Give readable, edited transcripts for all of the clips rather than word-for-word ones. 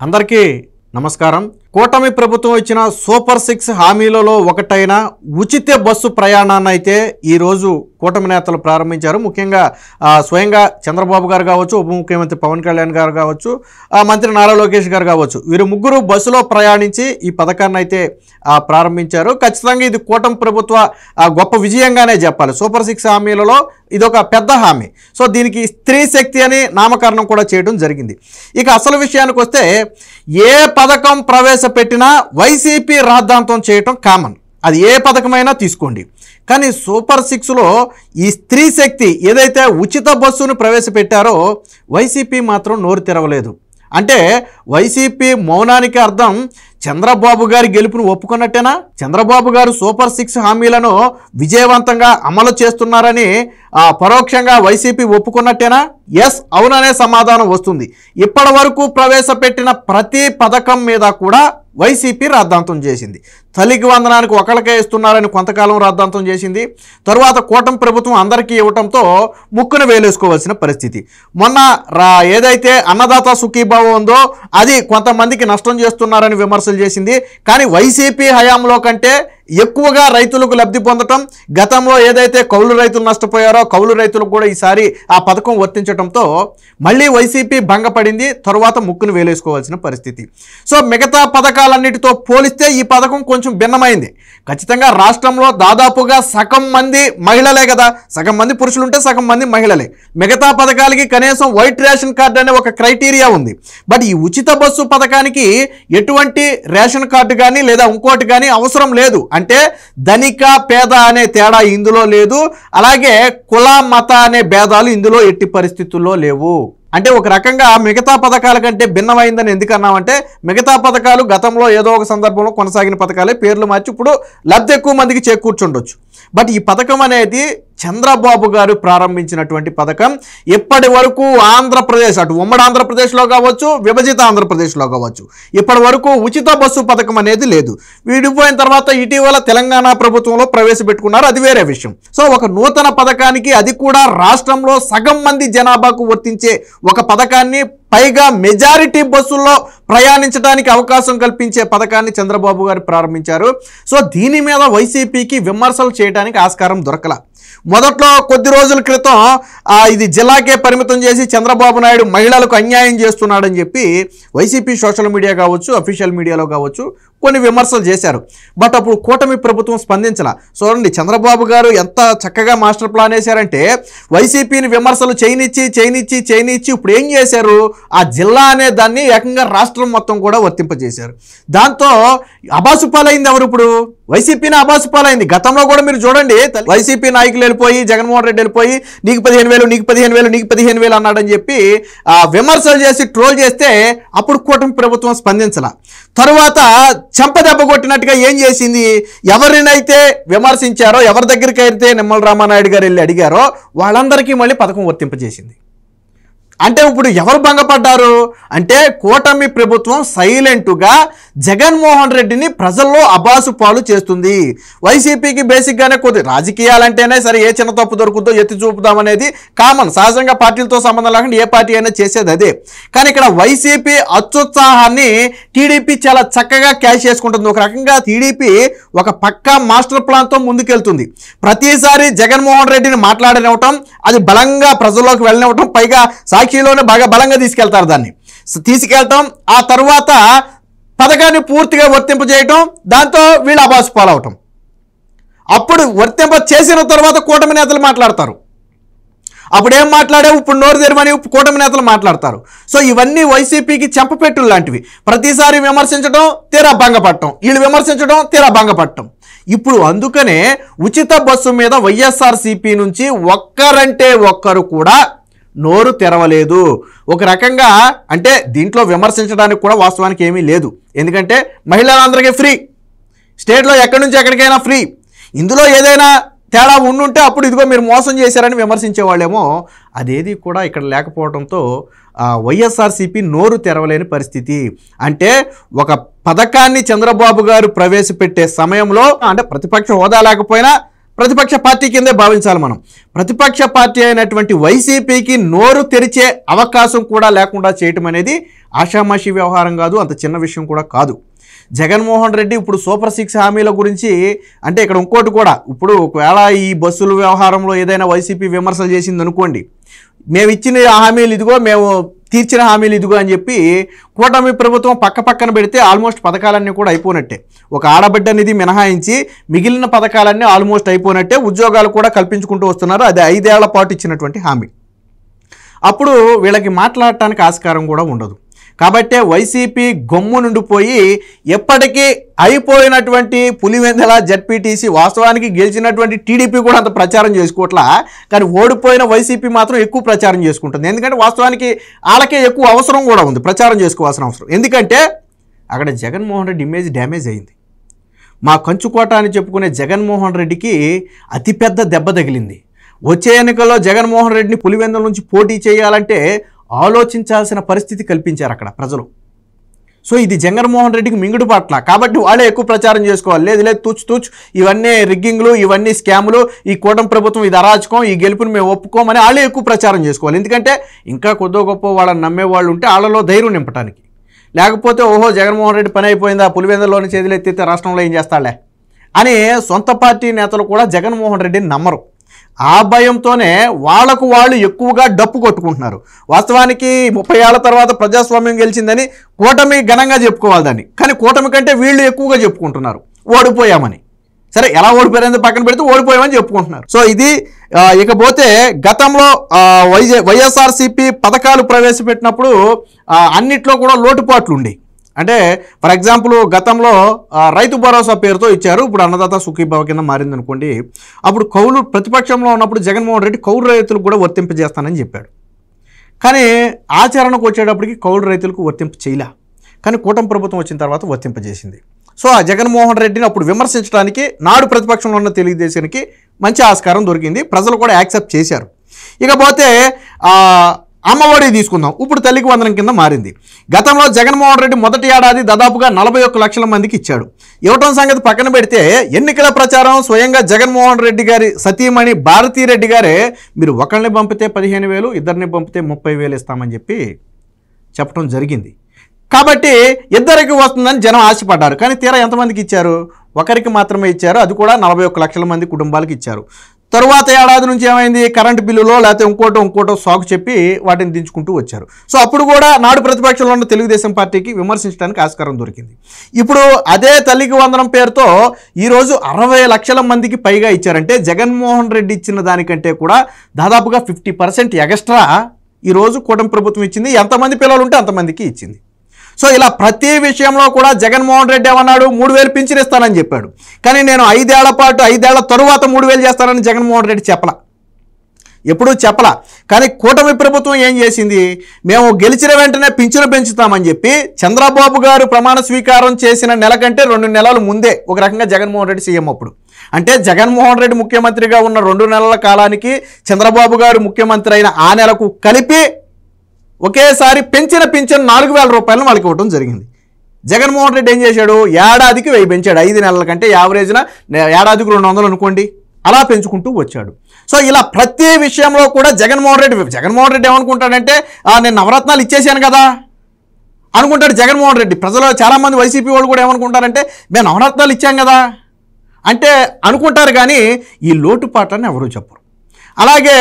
అందరికీ నమస్కారం. కూటమి ప్రభుత్వం ఇచ్చిన సూపర్ 6 హామీలలో ఒకటైన ఉచిత బస్సు ప్రయాణాన్ని అయితే ఈరోజు కూటమి నేతలు ప్రారంభించారు. ముఖ్యంగా స్వయంగా చంద్రబాబు గారు కావచ్చు, ఉప ముఖ్యమంత్రి పవన్ కళ్యాణ్ గారు కావచ్చు, మంత్రి నారా లోకేష్ గారు కావచ్చు, వీరు ముగ్గురు బస్సులో ప్రయాణించి ఈ పథకాన్ని అయితే ప్రారంభించారు. ఖచ్చితంగా ఇది కూటమి ప్రభుత్వ గొప్ప విజయంగానే చెప్పాలి. సూపర్ 6 హామీలలో ఇదొక పెద్ద హామీ. సో దీనికి స్త్రీ శక్తి అని నామకరణం కూడా చేయడం జరిగింది. ఇక అసలు విషయానికి వస్తే ఏ పథకం ప్రవేశపెట్టినా వైసీపీ రాద్ధాంతం చేయటం కామన్. అది ఏ పథకమైనా తీసుకోండి. కానీ సూపర్ 6లో ఈ స్త్రీ శక్తి ఏదైతే ఉచిత బస్సును ప్రవేశపెట్టారో వైసీపీ మాత్రం నోరు తెరవలేదు. అంటే వైసీపీ మౌనానికి అర్థం చంద్రబాబు గారి గెలుపును ఒప్పుకున్నట్టేనా? చంద్రబాబు గారు సూపర్ 6 హామీలను విజయవంతంగా అమలు చేస్తున్నారని పరోక్షంగా వైసీపీ ఒప్పుకున్నట్టేనా? ఎస్, అవుననే సమాధానం వస్తుంది. ఇప్పటి వరకు ప్రవేశపెట్టిన ప్రతి పథకం మీద కూడా వైసీపీ రాద్ధాంతం చేసింది. తల్లికి వందనానికి ఒకళ్ళకే ఇస్తున్నారని కొంతకాలం రాద్ధాంతం చేసింది. తరువాత కూటమి ప్రభుత్వం అందరికీ ఇవ్వటంతో ముక్కును వేలేసుకోవాల్సిన పరిస్థితి. మొన్న ఏదైతే అన్నదాత సుఖీభావం ఉందో అది కొంతమందికి నష్టం చేస్తున్నారని విమర్శలు చేసింది. కానీ వైసీపీ హయాంలో కంటే ఎక్కువగా రైతులకు లబ్ధి పొందటం, గతంలో ఏదైతే కౌలు రైతులు నష్టపోయారో కౌలు రైతులకు కూడా ఈసారి ఆ పథకం వర్తించడంతో మళ్ళీ వైసీపీ భంగపడింది. తరువాత ముక్కును వేలేసుకోవాల్సిన పరిస్థితి. సో మిగతా పథకాలన్నిటితో పోలిస్తే ఈ పథకం కొంచెం భిన్నమైంది. ఖచ్చితంగా రాష్ట్రంలో దాదాపుగా సగం మంది మహిళలే కదా, సగం మంది పురుషులుంటే సగం మంది మహిళలే. మిగతా పథకాలకి కనీసం వైట్ రేషన్ కార్డు అనే ఒక క్రైటీరియా ఉంది. బట్ ఈ ఉచిత బస్సు పథకానికి ఎటువంటి రేషన్ కార్డు కానీ లేదా ఇంకోటి కానీ అవసరం లేదు. అంటే ధనిక పేద అనే తేడా ఇందులో లేదు. అలాగే కుల మత అనే భేదాలు ఇందులో ఎట్టి పరిస్థితుల్లో లేవు. అంటే ఒక రకంగా మిగతా పథకాల కంటే భిన్నమైందని ఎందుకన్నామంటే మిగతా పథకాలు గతంలో ఏదో ఒక సందర్భంలో కొనసాగిన పథకాలే, పేర్లు మార్చి ఇప్పుడు లబ్ధి ఎక్కువ మందికి చేకూర్చుండొచ్చు. బట్ ఈ పథకం అనేది చంద్రబాబు గారు ప్రారంభించినటువంటి పథకం. ఇప్పటి వరకు ఆంధ్రప్రదేశ్, అటు ఉమ్మడి ఆంధ్రప్రదేశ్లో కావచ్చు, విభజిత ఆంధ్రప్రదేశ్లో కావచ్చు, ఇప్పటి వరకు ఉచిత బస్సు పథకం అనేది లేదు. విడిపోయిన తర్వాత ఇటీవల తెలంగాణ ప్రభుత్వంలో ప్రవేశపెట్టుకున్నారు, అది వేరే విషయం. సో ఒక నూతన పథకానికి, అది కూడా రాష్ట్రంలో సగం మంది జనాభాకు వర్తించే ఒక పథకాన్ని, పైగా మెజారిటీ బస్సుల్లో ప్రయాణించడానికి అవకాశం కల్పించే పథకాన్ని చంద్రబాబు గారు ప్రారంభించారు. సో దీని మీద వైసీపీకి విమర్శలు చేయడానికి ఆస్కారం దొరకల. మొదట్లో కొద్ది రోజుల క్రితం ఇది జిల్లాకే పరిమితం చేసి చంద్రబాబు నాయుడు మహిళలకు అన్యాయం చేస్తున్నాడని చెప్పి వైసీపీ సోషల్ మీడియా కావచ్చు, అఫీషియల్ మీడియాలో కావచ్చు కొన్ని విమర్శలు చేశారు. బట్ అప్పుడు కూటమి ప్రభుత్వం స్పందించాల. చూడండి, చంద్రబాబు గారు ఎంత చక్కగా మాస్టర్ ప్లాన్ వేశారంటే వైసీపీని విమర్శలు చేయనిచ్చి ఇప్పుడు ఏం చేశారు, ఆ జిల్లా అనే దాన్ని ఏకంగా రాష్ట్రం మొత్తం కూడా వర్తింపజేశారు. దాంతో అబాసుపాలైంది ఎవరు? ఇప్పుడు వైసీపీని అబాసుపాలైంది. గతంలో కూడా మీరు చూడండి, వైసీపీ నాయకులు వెళ్ళిపోయి, జగన్మోహన్ రెడ్డి వెళ్ళిపోయి నీకు 15,000 అన్నాడని చెప్పి విమర్శలు చేసి ట్రోల్ చేస్తే అప్పుడు కూటమి ప్రభుత్వం స్పందించాల. తరువాత చెంపదెబ్బ కొట్టినట్టుగా ఏం చేసింది, ఎవరినైతే విమర్శించారో, ఎవరి దగ్గరికి అయితే నిమ్మల రామానాయుడు గారు వెళ్ళి అడిగారో వాళ్ళందరికీ మళ్ళీ పథకం వర్తింపజేసింది. అంటే ఇప్పుడు ఎవరు భంగపడ్డారు అంటే కూటమి ప్రభుత్వం సైలెంట్గా జగన్మోహన్ రెడ్డిని ప్రజల్లో అబాసు పాలు చేస్తుంది. వైసీపీకి బేసిక్గానే కొద్ది రాజకీయాలంటేనే సరే ఏ చిన్న తప్పు దొరుకుతుందో ఎత్తి చూపుదామనేది కామన్, సహజంగా పార్టీలతో సంబంధం లేకుండా ఏ పార్టీ అయినా చేసేది అదే. కానీ ఇక్కడ వైసీపీ అత్యుత్సాహాన్ని టీడీపీ చాలా చక్కగా క్యాష్ చేసుకుంటుంది. ఒక రకంగా టీడీపీ ఒక పక్కా మాస్టర్ ప్లాన్తో ముందుకెళ్తుంది. ప్రతిసారి జగన్మోహన్ రెడ్డిని మాట్లాడనివ్వటం, అది బలంగా ప్రజల్లోకి వెళ్ళనివ్వటం, పైగా సాక్షిలోనే బాగా బలంగా తీసుకెళ్తారు. దాన్ని తీసుకెళ్ళటం, ఆ తర్వాత పథకాన్ని పూర్తిగా వర్తింపజేయటం, దాంతో వీళ్ళు అబాసు పాలవటం. అప్పుడు వర్తింప చేసిన తర్వాత కూటమి నేతలు మాట్లాడతారు. అప్పుడు ఏం మాట్లాడావు, ఇప్పుడు నోరు తెరవని కూటమి నేతలు మాట్లాడతారు. సో ఇవన్నీ వైసీపీకి చెంపపెట్టులు లాంటివి. ప్రతిసారి విమర్శించడం, తీరా భంగపడటం, వీళ్ళు విమర్శించడం, తీరా భంగపడటం. ఇప్పుడు అందుకనే ఉచిత బస్సు మీద వైఎస్ఆర్సీపీ నుంచి ఒక్కరంటే ఒక్కరు కూడా నోరు తెరవలేదు. ఒక రకంగా అంటే దీంట్లో విమర్శించడానికి కూడా వాస్తవానికి ఏమీ లేదు. ఎందుకంటే మహిళలందరికీ ఫ్రీ, స్టేట్లో ఎక్కడి నుంచి ఎక్కడికైనా ఫ్రీ. ఇందులో ఏదైనా తేడా ఉండుంటే అప్పుడు ఇదిగో మీరు మోసం చేశారని విమర్శించేవాళ్ళేమో. అదేది కూడా ఇక్కడ లేకపోవడంతో వైఎస్ఆర్సీపీ నోరు తెరవలేని పరిస్థితి. అంటే ఒక పథకాన్ని చంద్రబాబు గారు ప్రవేశపెట్టే సమయంలో, అంటే ప్రతిపక్ష హోదా లేకపోయినా ప్రతిపక్ష పార్టీ కిందే భావించాలి మనం. ప్రతిపక్ష పార్టీ అయినటువంటి వైసీపీకి నోరు తెరిచే అవకాశం కూడా లేకుండా చేయటం అనేది ఆషామాషి వ్యవహారం కాదు, అంత చిన్న విషయం కూడా కాదు. జగన్మోహన్ రెడ్డి ఇప్పుడు సూపర్ 6 హామీల గురించి అంటే ఇక్కడ ఇంకోటి కూడా, ఇప్పుడు ఒకవేళ ఈ బస్సుల వ్యవహారంలో ఏదైనా వైసీపీ విమర్శలు చేసింది అనుకోండి, మేము ఇచ్చిన హామీలు ఇదిగో, మేము తీర్చిన హామీలు ఇదిగో అని చెప్పి కూటమి ప్రభుత్వం పక్కన పెడితే ఆల్మోస్ట్ పథకాలన్నీ కూడా అయిపోయినట్టే. ఒక ఆడబిడ్డ నిధి మినహాయించి మిగిలిన పథకాలన్నీ ఆల్మోస్ట్ అయిపోయినట్టే. ఉద్యోగాలు కూడా కల్పించుకుంటూ వస్తున్నారు. అది 5 ఏళ్ల పాటు ఇచ్చినటువంటి హామీ. అప్పుడు వీళ్ళకి మాట్లాడటానికి ఆస్కారం కూడా ఉండదు. కాబట్టే వైసీపీ గమ్ము నుండిపోయి ఎప్పటికీ అయిపోయినటువంటి పులివెందుల జడ్పీటీసీ, వాస్తవానికి గెలిచినటువంటి టీడీపీ కూడా అంత ప్రచారం చేసుకోవట్లా, కానీ ఓడిపోయిన వైసీపీ మాత్రం ఎక్కువ ప్రచారం చేసుకుంటుంది. ఎందుకంటే వాస్తవానికి వాళ్ళకే ఎక్కువ అవసరం కూడా ఉంది, ప్రచారం చేసుకోవాల్సిన అవసరం. ఎందుకంటే అక్కడ జగన్మోహన్ రెడ్డి ఇమేజ్ డ్యామేజ్ అయింది. మా కంచుకోట అని చెప్పుకునే జగన్మోహన్ రెడ్డికి అతిపెద్ద దెబ్బ తగిలింది. వచ్చే ఎన్నికల్లో జగన్మోహన్ రెడ్డిని పులివెందుల నుంచి పోటీ చేయాలంటే ఆలోచించాల్సిన పరిస్థితి కల్పించారు అక్కడ ప్రజలు. సో ఇది జగన్మోహన్ రెడ్డికి మింగుడు పట్ల, కాబట్టి వాళ్ళే ఎక్కువ ప్రచారం చేసుకోవాలి. లేదు తూచ్ ఇవన్నీ రిగ్గింగ్లు, ఇవన్నీ స్కాములు, ఈ కూటమి ప్రభుత్వం ఇది అరాచకం, ఈ గెలుపుని మేము ఒప్పుకోమని వాళ్ళే ఎక్కువ ప్రచారం చేసుకోవాలి. ఎందుకంటే ఇంకా కొద్దో గొప్ప వాళ్ళని నమ్మే వాళ్ళు ఉంటే వాళ్ళలో ధైర్యం నింపడానికి. లేకపోతే ఓహో జగన్మోహన్ రెడ్డి పని అయిపోయిందా, పులివెందులోని చేతులు ఎత్తితే రాష్ట్రంలో ఏం చేస్తాడులే అని సొంత పార్టీ నేతలు కూడా జగన్మోహన్ రెడ్డిని నమ్మరు. ఆ భయంతోనే వాళ్ళకు వాళ్ళు ఎక్కువగా డప్పు కొట్టుకుంటున్నారు. వాస్తవానికి 30 ఏళ్ల తర్వాత ప్రజాస్వామ్యం గెలిచిందని కూటమి ఘనంగా చెప్పుకోవాలి దాన్ని, కానీ కూటమి కంటే వీళ్ళు ఎక్కువగా చెప్పుకుంటున్నారు ఓడిపోయామని. సరే ఎలా ఓడిపోయారని పక్కన పెడితే ఓడిపోయామని చెప్పుకుంటున్నారు. సో ఇది ఇకపోతే గతంలో వైఎస్ఆర్సీపీ పథకాలు ప్రవేశపెట్టినప్పుడు అన్నిట్లో కూడా లోటుపాట్లు ఉండేవి. అంటే ఫర్ ఎగ్జాంపుల్ గతంలో రైతు భరోసా పేరుతో ఇచ్చారు, ఇప్పుడు అన్నదాత సుఖీభావ కింద మారింది అనుకోండి. అప్పుడు కౌలు ప్రతిపక్షంలో ఉన్నప్పుడు జగన్మోహన్ రెడ్డి కౌలు రైతులకు కూడా వర్తింపజేస్తానని చెప్పాడు. కానీ ఆచరణకు వచ్చేటప్పటికి కౌలు రైతులకు వర్తింప చేయలే, కానీ కూటమి ప్రభుత్వం వచ్చిన తర్వాత వర్తింపజేసింది. సో ఆ జగన్మోహన్ రెడ్డిని అప్పుడు విమర్శించడానికి నాడు ప్రతిపక్షంలో ఉన్న తెలుగుదేశానికి మంచి ఆస్కారం దొరికింది, ప్రజలు కూడా యాక్సెప్ట్ చేశారు. ఇకపోతే అమ్మఒడి తీసుకుందాం. ఇప్పుడు తల్లికి వందనం కింద మారింది. గతంలో జగన్మోహన్ రెడ్డి మొదటి ఏడాది దాదాపుగా 41 లక్షల మందికి ఇచ్చాడు. ఇవ్వటం సంగతి పక్కన పెడితే ఎన్నికల ప్రచారం స్వయంగా జగన్మోహన్ రెడ్డి గారి సతీమణి భారతీరెడ్డి గారే మీరు ఒకరిని పంపితే 15,000, ఇద్దరిని పంపితే 30,000 ఇస్తామని చెప్పి చెప్పడం జరిగింది. కాబట్టి ఇద్దరికి వస్తుందని జనం ఆశపడ్డారు. కానీ తీరా ఎంతమందికి ఇచ్చారు? ఒకరికి మాత్రమే ఇచ్చారు, అది కూడా 41 లక్షల మంది కుటుంబాలకు ఇచ్చారు. తరువాత ఏడాది నుంచి ఏమైంది? కరెంటు బిల్లులో లేకపోతే ఇంకోటో సాకు చెప్పి వాటిని దించుకుంటూ వచ్చారు. సో అప్పుడు కూడా నాడు ప్రతిపక్షంలో ఉన్న తెలుగుదేశం పార్టీకి విమర్శించడానికి ఆస్కారం దొరికింది. ఇప్పుడు అదే తల్లికి వందనం పేరుతో ఈరోజు 60 లక్షల మందికి పైగా ఇచ్చారంటే జగన్మోహన్ రెడ్డి ఇచ్చిన దానికంటే కూడా దాదాపుగా 50% ఎగస్ట్రా ఈరోజు కూటమి ప్రభుత్వం ఇచ్చింది. ఎంతమంది పిల్లలు ఉంటే అంతమందికి ఇచ్చింది. సో ఇలా ప్రతి విషయంలో కూడా జగన్మోహన్ రెడ్డి ఏమన్నాడు? 3,000 పింఛన్ ఇస్తానని చెప్పాడు. కానీ నేను 5 ఏళ్ల పాటు 5 ఏళ్ల తరువాత 3,000 చేస్తానని జగన్మోహన్ రెడ్డి చెప్పలా, ఎప్పుడూ చెప్పలా. కానీ కూటమి ప్రభుత్వం ఏం చేసింది? మేము గెలిచిన వెంటనే పింఛను పెంచుతామని చెప్పి చంద్రబాబు గారు ప్రమాణ స్వీకారం చేసిన నెల కంటే 2 నెలల ముందే ఒక రకంగా జగన్మోహన్ రెడ్డి సీఎం అప్పుడు, అంటే జగన్మోహన్ రెడ్డి ముఖ్యమంత్రిగా ఉన్న 2 నెలల కాలానికి చంద్రబాబు గారు ముఖ్యమంత్రి అయిన ఆ నెలకు కలిపి ఒకేసారి పెంచిన పింఛన్ 4,000 రూపాయలను వాళ్ళకి ఇవ్వడం జరిగింది. జగన్మోహన్ రెడ్డి ఏం చేశాడు? ఏడాదికి 1000 పెంచాడు. 5 నెలల కంటే యావరేజ్న ఏడాదికి 200 అనుకోండి, అలా పెంచుకుంటూ వచ్చాడు. సో ఇలా ప్రతి విషయంలో కూడా జగన్మోహన్ రెడ్డి ఏమనుకుంటాడంటే నేను నవరత్నాలు ఇచ్చేసాను కదా అనుకుంటాడు జగన్మోహన్ రెడ్డి. ప్రజలు చాలామంది వైసీపీ వాళ్ళు కూడా ఏమనుకుంటారంటే మేము నవరత్నాలు ఇచ్చాం కదా అంటే అనుకుంటారు, కానీ ఈ లోటుపాట్లని ఎవరూ చెప్పరు. అలాగే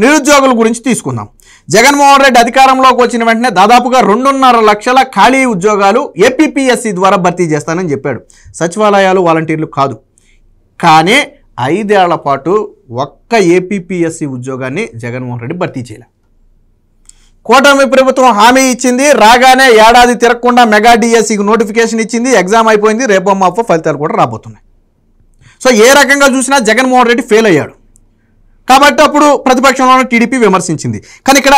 నిరుద్యోగుల గురించి తీసుకుందాం. జగన్మోహన్ రెడ్డి అధికారంలోకి వచ్చిన వెంటనే దాదాపుగా 2.5 లక్షల ఖాళీ ఉద్యోగాలు ఏపీపీఎస్సీ ద్వారా భర్తీ చేస్తానని చెప్పాడు. సచివాలయాలు, వాలంటీర్లు కాదు. కానీ 5 ఏళ్ల పాటు ఒక్క ఏపీపీఎస్సీ ఉద్యోగాన్ని జగన్మోహన్ రెడ్డి భర్తీ చేయలేదు. కూటమి ప్రభుత్వం హామీ ఇచ్చింది, రాగానే ఏడాది తిరగకుండా మెగా డిఎస్సికి నోటిఫికేషన్ ఇచ్చింది, ఎగ్జామ్ అయిపోయింది, రేపో మాపో ఫలితాలు కూడా రాబోతున్నాయి. సో ఏ రకంగా చూసినా జగన్మోహన్ రెడ్డి ఫెయిల్ అయ్యాడు. కాబట్టి అప్పుడు ప్రతిపక్షంలోనే టీడీపీ విమర్శించింది. కానీ ఇక్కడ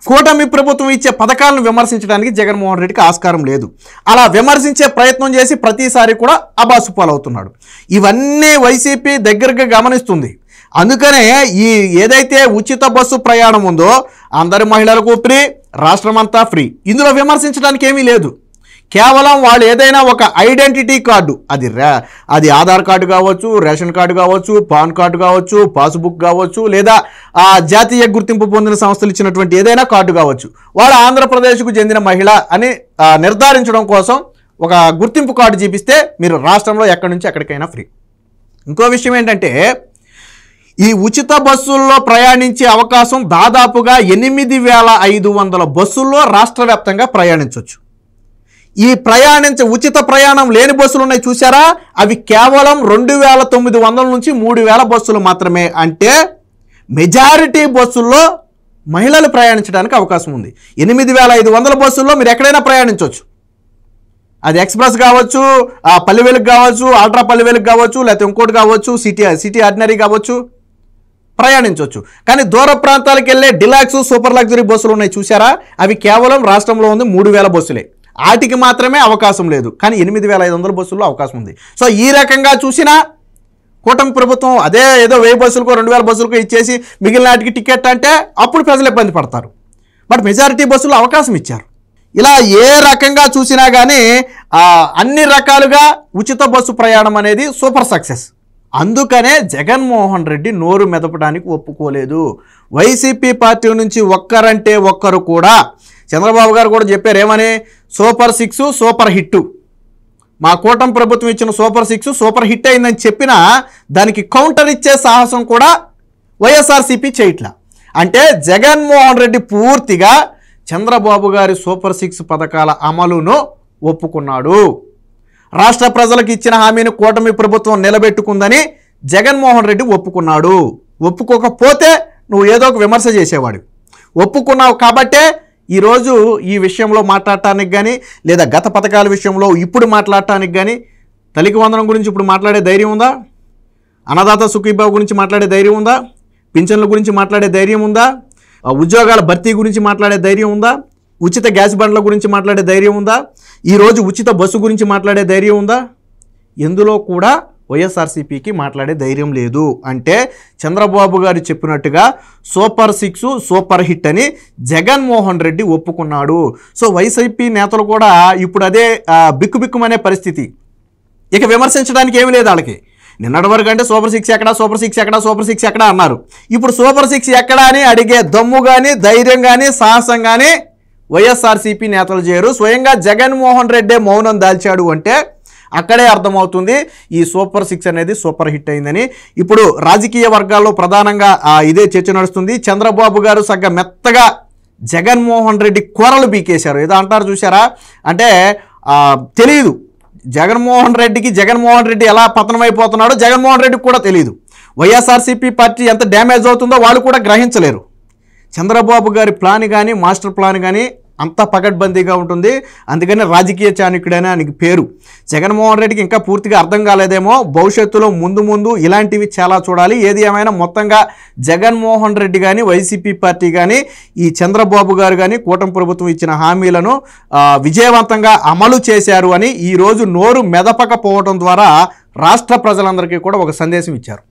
కూటమి ప్రభుత్వం ఇచ్చే పథకాలను విమర్శించడానికి జగన్మోహన్ రెడ్డికి ఆస్కారం లేదు. అలా విమర్శించే ప్రయత్నం చేసి ప్రతిసారి కూడా అబాసు పాలవుతున్నాడు. ఇవన్నీ వైసీపీ దగ్గరగా గమనిస్తుంది. అందుకనే ఈ ఏదైతే ఉచిత బస్సు ప్రయాణం ఉందో అందరి మహిళలకు ఫ్రీ, రాష్ట్రం అంతా ఫ్రీ, ఇందులో విమర్శించడానికి ఏమీ లేదు. కేవలం వాళ్ళు ఏదైనా ఒక ఐడెంటిటీ కార్డు, అది ఆధార్ కార్డు కావచ్చు, రేషన్ కార్డు కావచ్చు, పాన్ కార్డు కావచ్చు, పాస్బుక్ కావచ్చు, లేదా జాతీయ గుర్తింపు పొందిన సంస్థలు ఇచ్చినటువంటి ఏదైనా కార్డు కావచ్చు, వాళ్ళు ఆంధ్రప్రదేశ్కు చెందిన మహిళ అని నిర్ధారించడం కోసం ఒక గుర్తింపు కార్డు చూపిస్తే మీరు రాష్ట్రంలో ఎక్కడి నుంచి ఎక్కడికైనా ఫ్రీ. ఇంకో విషయం ఏంటంటే, ఈ ఉచిత బస్సుల్లో ప్రయాణించే అవకాశం దాదాపుగా 8,500 బస్సుల్లో రాష్ట్ర వ్యాప్తంగా ప్రయాణించవచ్చు. ఈ ఉచిత ప్రయాణం లేని బస్సులు ఉన్నాయి చూసారా, అవి కేవలం 2,900 నుంచి 3,000 బస్సులు మాత్రమే. అంటే మెజారిటీ బస్సుల్లో మహిళలు ప్రయాణించడానికి అవకాశం ఉంది. 8,500 బస్సుల్లో మీరు ఎక్కడైనా ప్రయాణించవచ్చు. అది ఎక్స్ప్రెస్ కావచ్చు, పల్లె వెలుగు కావచ్చు, అల్ట్రా పల్లె వెలుగు కావచ్చు, లేకపోతే ఇంకోటి కావచ్చు, సిటీ ఆర్డినరీ కావచ్చు, ప్రయాణించవచ్చు. కానీ దూర ప్రాంతాలకు వెళ్ళే డిలాక్స్, సూపర్ లగ్జరీ బస్సులు ఉన్నాయి చూసారా, అవి కేవలం రాష్ట్రంలో ఉంది 3,000 బస్సులే. వాటికి మాత్రమే అవకాశం లేదు, కానీ 8,500 బస్సుల్లో అవకాశం ఉంది. సో ఈ రకంగా చూసినా కూటమి ప్రభుత్వం అదే ఏదో 1000 బస్సులకో 2,000 బస్సులకో ఇచ్చేసి మిగిలిన వాటికి టికెట్ అంటే అప్పుడు ప్రజలు ఇబ్బంది పడతారు. బట్ మెజారిటీ బస్సులు అవకాశం ఇచ్చారు. ఇలా ఏ రకంగా చూసినా కానీ అన్ని రకాలుగా ఉచిత బస్సు ప్రయాణం అనేది సూపర్ సక్సెస్. అందుకనే జగన్మోహన్ రెడ్డి నోరు మెదపడానికి ఒప్పుకోలేదు. వైసీపీ పార్టీ నుంచి ఒక్కరంటే ఒక్కరు కూడా, చంద్రబాబు గారు కూడా చెప్పారు ఏమని, సూపర్ 6 సూపర్ హిట్, మా కూటమి ప్రభుత్వం ఇచ్చిన సూపర్ 6 సూపర్ హిట్ అయిందని చెప్పినా దానికి కౌంటర్ ఇచ్చే సాహసం కూడా వైఎస్ఆర్సీపీ చేయట్లా. అంటే జగన్మోహన్ రెడ్డి పూర్తిగా చంద్రబాబు గారి సూపర్ 6 పథకాల అమలును ఒప్పుకున్నాడు. రాష్ట్ర ప్రజలకు ఇచ్చిన హామీని కూటమి ప్రభుత్వం నిలబెట్టుకుందని జగన్మోహన్ రెడ్డి ఒప్పుకున్నాడు. ఒప్పుకోకపోతే నువ్వు ఏదో ఒక విమర్శ చేసేవాడు. ఒప్పుకున్నావు కాబట్టే ఈరోజు ఈ విషయంలో మాట్లాడటానికి కానీ, లేదా గత పథకాల విషయంలో ఇప్పుడు మాట్లాడటానికి కానీ, తల్లికి వందనం గురించి ఇప్పుడు మాట్లాడే ధైర్యం ఉందా? అన్నదాత సుఖీబాబు గురించి మాట్లాడే ధైర్యం ఉందా? పింఛన్ల గురించి మాట్లాడే ధైర్యం ఉందా? ఉద్యోగాల భర్తీ గురించి మాట్లాడే ధైర్యం ఉందా? ఉచిత గ్యాస్ బండ్ల గురించి మాట్లాడే ధైర్యం ఉందా? ఈరోజు ఉచిత బస్సు గురించి మాట్లాడే ధైర్యం ఉందా? ఎందులో కూడా వైఎస్ఆర్సీపీకి మాట్లాడే ధైర్యం లేదు. అంటే చంద్రబాబు గారు చెప్పినట్టుగా సూపర్ 6 సూపర్ హిట్ అని జగన్మోహన్ రెడ్డి ఒప్పుకున్నాడు. సో వైసీపీ నేతలు కూడా ఇప్పుడు అదే బిక్కుబిక్కుమనే పరిస్థితి. ఇక విమర్శించడానికి ఏమీ లేదు వాళ్ళకి. నిన్నటి వరకు అంటే సూపర్ 6 ఎక్కడా, సూపర్ 6 ఎక్కడా, సూపర్ 6 ఎక్కడా అన్నారు. ఇప్పుడు సూపర్ 6 ఎక్కడా అని అడిగే దమ్ము కానీ, ధైర్యం కానీ, సాహసం కానీ వైఎస్ఆర్సీపీ నేతలు చేయరు. స్వయంగా జగన్మోహన్ రెడ్డే మౌనం దాల్చాడు అంటే అక్కడే అర్థమవుతుంది ఈ సూపర్ 6 అనేది సూపర్ హిట్ అయిందని. ఇప్పుడు రాజకీయ వర్గాల్లో ప్రధానంగా ఇదే చర్చ నడుస్తుంది. చంద్రబాబు గారు సగ్గ మెత్తగా జగన్మోహన్ రెడ్డి కూరలు బీకేశారు. ఏదో అంటారు చూసారా, అంటే తెలియదు జగన్మోహన్ రెడ్డి ఎలా పతనమైపోతున్నాడో జగన్మోహన్ రెడ్డికి కూడా తెలియదు. వైఎస్ఆర్సీపీ పార్టీ ఎంత డ్యామేజ్ అవుతుందో వాళ్ళు కూడా గ్రహించలేరు. చంద్రబాబు గారి ప్లాన్ కానీ, మాస్టర్ ప్లాన్ కానీ అంతా పకడ్బందీగా ఉంటుంది. అందుకని రాజకీయ చాణక్యుడని ఆయనకి పేరు. జగన్మోహన్ రెడ్డికి ఇంకా పూర్తిగా అర్థం కాలేదేమో. భవిష్యత్తులో ముందు ఇలాంటివి చాలా చూడాలి. ఏది ఏమైనా మొత్తంగా జగన్మోహన్ రెడ్డి కానీ, వైసీపీ పార్టీ కానీ, ఈ చంద్రబాబు గారు కానీ కూటమి ప్రభుత్వం ఇచ్చిన హామీలను విజయవంతంగా అమలు చేశారు అని ఈరోజు నోరు మెదపకపోవడం ద్వారా రాష్ట్ర ప్రజలందరికీ కూడా ఒక సందేశం ఇచ్చారు.